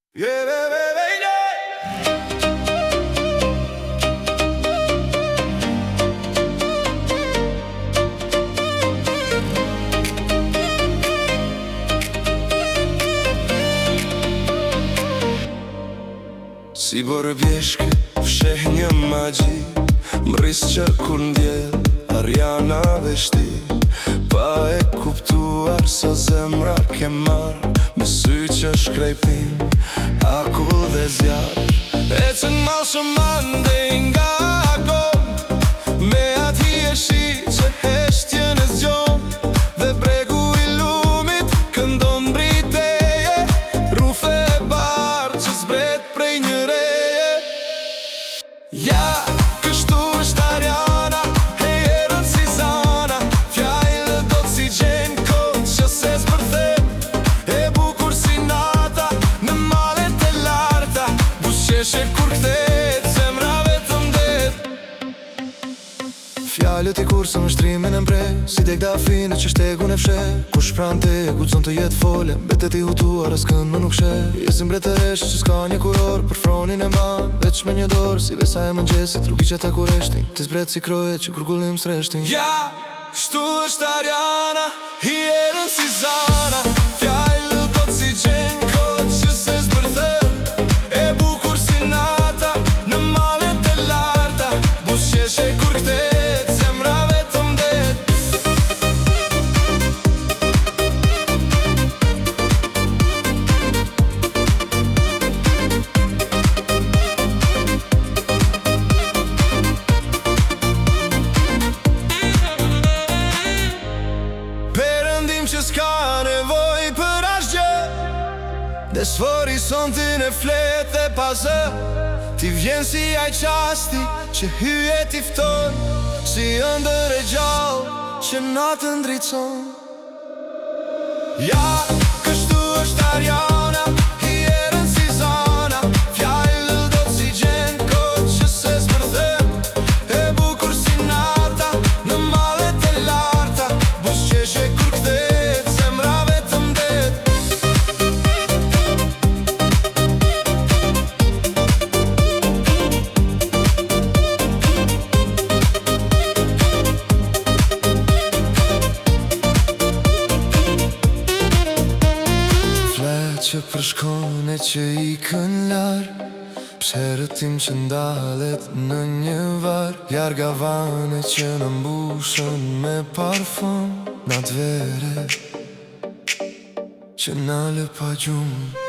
Si bërë bjeshke, fsheh një magji, mris që kur ndjell, Ariana veshti. Pa e kuptuar sa zemra ke marrë, me sy që shkrejpin, akull dhe zjarr. Ecën malë shëmande nga agon, me ati e shi që heshtje në zgjon, dhe bregu i lumit këndon briteje, rufe e barë që zbret prej një reje. Ja, kështu është Ariana, herën si Zana, fjallë do të si gjenë kod që se zbërthem, e bukur si nata, në malet e larta, busqeshe kur kthehet, zemra vetëm det. Fjallët i kurse më shtrimin e mpre, si dek dafine që shtegun e fshe. Kush pran te e guxon të jetë fole, betet i hutuar as kënd më nuk she. Jesim bretëresh që s'ka një kuror, për fronin e mban, veç me një dorë, si vesa e mëngjesit, rrugi që ta kureshtin, ti zbret si kroje që kurgullim s'reshtin. Ja, kështu është Ariana, hierën si Zana, fjallë do të si gjenë kod që se zbërthem, e bukur si nata, në malet e larta, busqeshe kur kthehet, zemra vetëm det. Perëndim që s'ka nevoj për asgjë, des horizontin e flet dhe pazë, ti vjen si aj qasti që hyje t'i fton, si ëndër e gjallë që natën dricon. Ja, kështu është Ariana, hierën si Zana, fjallë do të si gjenë kod që se zbërthem, e bukur si nata, në malet e larta, busqeshe kur kthehet, zemra vetëm det. Që përshkone që i kën larë, pse rëtim që ndalet në një varë, larga vane që në mbushën me parfum, natë vere që nale pa gjumë.